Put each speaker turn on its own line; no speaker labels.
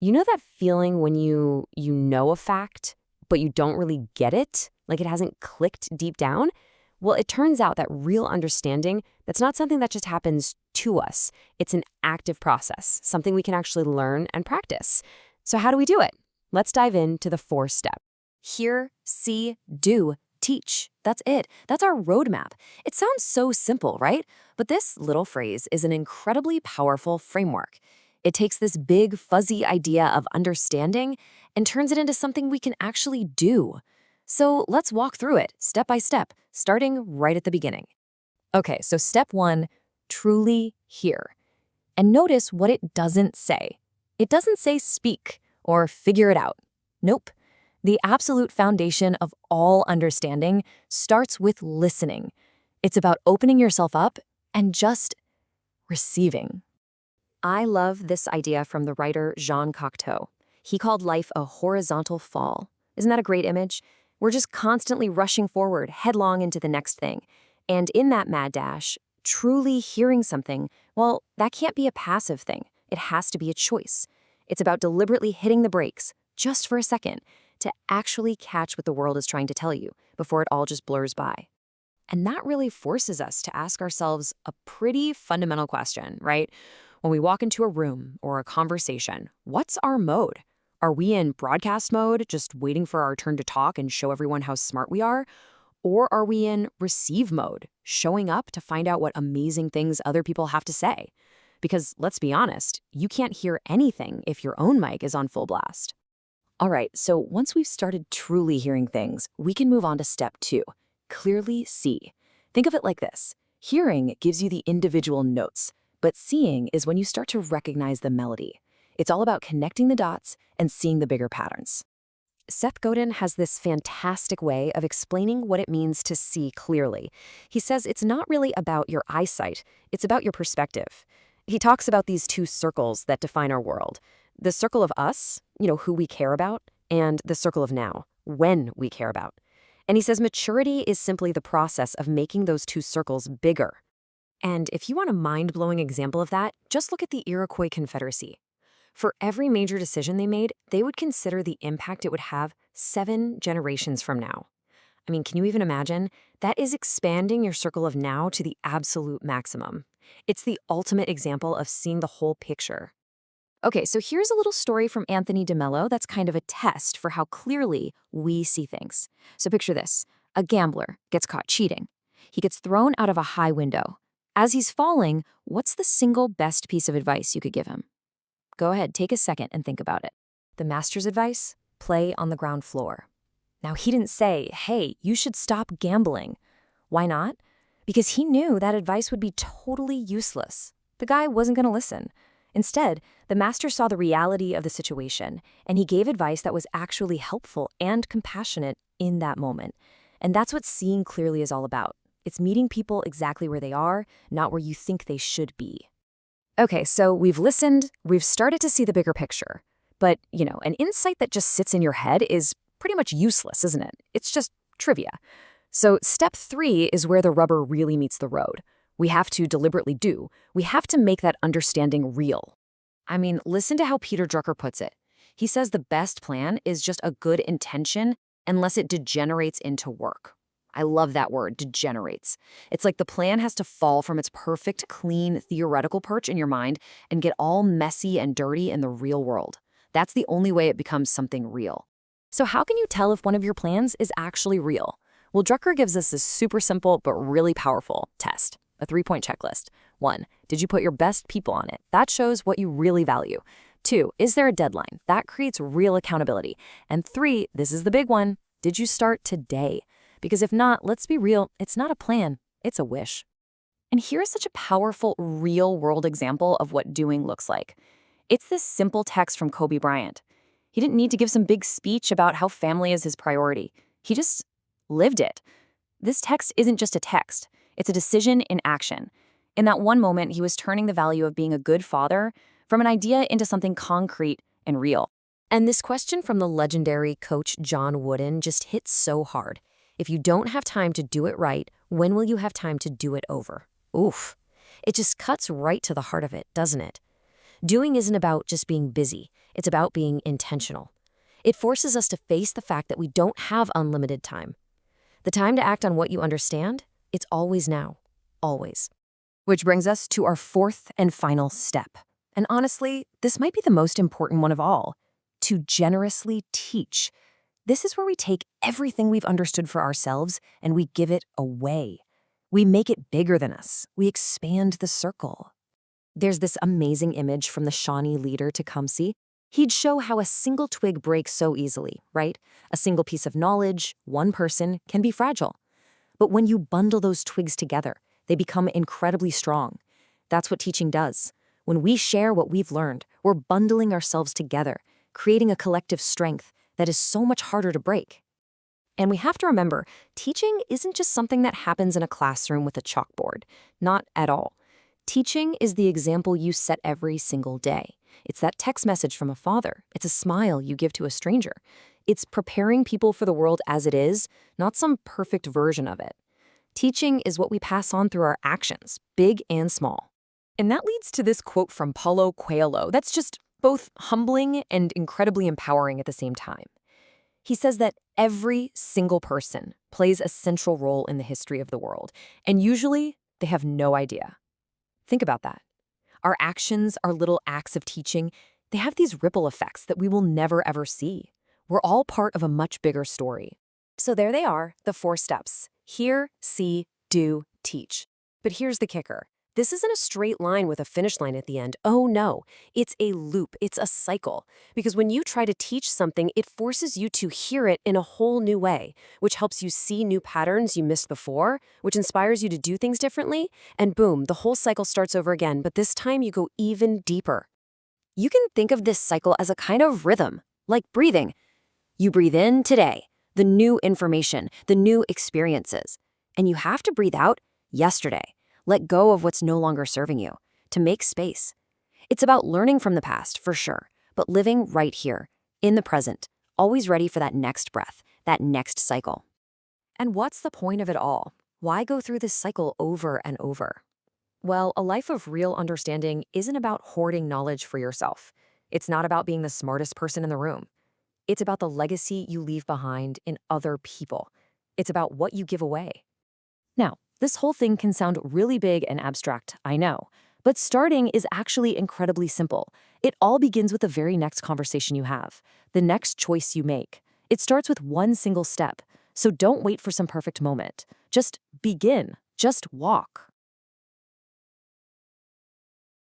You know that feeling when you know a fact, but you don't really get it? Like it hasn't clicked deep down? Well, it turns out that real understanding, that's not something that just happens to us. It's an active process, something we can actually learn and practice. So how do we do it? Let's dive into the 4-step. Hear, see, do, teach. That's it. That's our roadmap. It sounds so simple, right? But this little phrase is an incredibly powerful framework. It takes this big, fuzzy idea of understanding and turns it into something we can actually do. So let's walk through it step by step, starting right at the beginning. Okay, so step 1, truly hear. And notice what it doesn't say. It doesn't say speak or figure it out. Nope. The absolute foundation of all understanding starts with listening. It's about opening yourself up and just receiving. I love this idea from the writer Jean Cocteau. He called life a horizontal fall. Isn't that a great image? We're just constantly rushing forward, headlong into the next thing. And in that mad dash, truly hearing something, well, that can't be a passive thing. It has to be a choice. It's about deliberately hitting the brakes, just for a second, to actually catch what the world is trying to tell you before it all just blurs by. And that really forces us to ask ourselves a pretty fundamental question, right? When we walk into a room or a conversation, what's our mode? Are we in broadcast mode, just waiting for our turn to talk and show everyone how smart we are? Or are we in receive mode, showing up to find out what amazing things other people have to say? Because let's be honest, you can't hear anything if your own mic is on full blast. All right, so once we've started truly hearing things, we can move on to step 2, clearly see. Think of it like this. Hearing gives you the individual notes, but seeing is when you start to recognize the melody. It's all about connecting the dots and seeing the bigger patterns. Seth Godin has this fantastic way of explaining what it means to see clearly. He says it's not really about your eyesight, it's about your perspective. He talks about these 2 circles that define our world. The circle of us, who we care about, and the circle of now, when we care about. And he says maturity is simply the process of making those 2 circles bigger. And if you want a mind-blowing example of that, just look at the Iroquois Confederacy. For every major decision they made, they would consider the impact it would have 7 generations from now. I mean, can you even imagine? That is expanding your circle of now to the absolute maximum. It's the ultimate example of seeing the whole picture. Okay, so here's a little story from Anthony DeMello that's kind of a test for how clearly we see things. So picture this. A gambler gets caught cheating. He gets thrown out of a high window. As he's falling, what's the single best piece of advice you could give him? Go ahead, take a second and think about it. The master's advice? Play on the ground floor. Now, he didn't say, hey, you should stop gambling. Why not? Because he knew that advice would be totally useless. The guy wasn't going to listen. Instead, the master saw the reality of the situation, and he gave advice that was actually helpful and compassionate in that moment. And that's what seeing clearly is all about. It's meeting people exactly where they are, not where you think they should be. Okay, so we've listened, we've started to see the bigger picture. But, an insight that just sits in your head is pretty much useless, isn't it? It's just trivia. So step 3 is where the rubber really meets the road. We have to deliberately do. We have to make that understanding real. I mean, listen to how Peter Drucker puts it. He says the best plan is just a good intention unless it degenerates into work. I love that word, degenerates. It's like the plan has to fall from its perfect, clean, theoretical perch in your mind and get all messy and dirty in the real world. That's the only way it becomes something real. So how can you tell if one of your plans is actually real? Well, Drucker gives us this super simple but really powerful test, a 3-point checklist. 1, did you put your best people on it? That shows what you really value. 2, is there a deadline? That creates real accountability. And 3, this is the big one, did you start today? Because if not, let's be real, it's not a plan, it's a wish. And here's such a powerful, real-world example of what doing looks like. It's this simple text from Kobe Bryant. He didn't need to give some big speech about how family is his priority. He just lived it. This text isn't just a text. It's a decision in action. In that one moment, he was turning the value of being a good father from an idea into something concrete and real. And this question from the legendary coach John Wooden just hits so hard. If you don't have time to do it right, when will you have time to do it over? Oof. It just cuts right to the heart of it, doesn't it? Doing isn't about just being busy. It's about being intentional. It forces us to face the fact that we don't have unlimited time. The time to act on what you understand, it's always now. Always. Which brings us to our fourth and final step. And honestly, this might be the most important one of all. To generously teach. This is where we take everything we've understood for ourselves and we give it away. We make it bigger than us. We expand the circle. There's this amazing image from the Shawnee leader Tecumseh. He'd show how a single twig breaks so easily, right? A single piece of knowledge, one person, can be fragile. But when you bundle those twigs together, they become incredibly strong. That's what teaching does. When we share what we've learned, we're bundling ourselves together, creating a collective strength that is so much harder to break. And we have to remember, teaching isn't just something that happens in a classroom with a chalkboard. Not at all. Teaching is the example you set every single day. It's that text message from a father. It's a smile you give to a stranger. It's preparing people for the world as it is, not some perfect version of it. Teaching is what we pass on through our actions, big and small. And that leads to this quote from Paulo Coelho that's just both humbling and incredibly empowering at the same time. He says that every single person plays a central role in the history of the world, and usually they have no idea. Think about that. Our actions, our little acts of teaching, they have these ripple effects that we will never ever see. We're all part of a much bigger story. So there they are, the 4 steps. Hear, see, do, teach. But here's the kicker. This isn't a straight line with a finish line at the end. Oh no, it's a loop, it's a cycle. Because when you try to teach something, it forces you to hear it in a whole new way, which helps you see new patterns you missed before, which inspires you to do things differently, and boom, the whole cycle starts over again, but this time you go even deeper. You can think of this cycle as a kind of rhythm, like breathing. You breathe in today, the new information, the new experiences, and you have to breathe out yesterday. Let go of what's no longer serving you, to make space. It's about learning from the past, for sure, but living right here, in the present, always ready for that next breath, that next cycle. And what's the point of it all? Why go through this cycle over and over? Well, a life of real understanding isn't about hoarding knowledge for yourself. It's not about being the smartest person in the room. It's about the legacy you leave behind in other people. It's about what you give away. Now, this whole thing can sound really big and abstract, I know, but starting is actually incredibly simple. It all begins with the very next conversation you have, the next choice you make. It starts with one single step, so don't wait for some perfect moment. Just begin, just walk.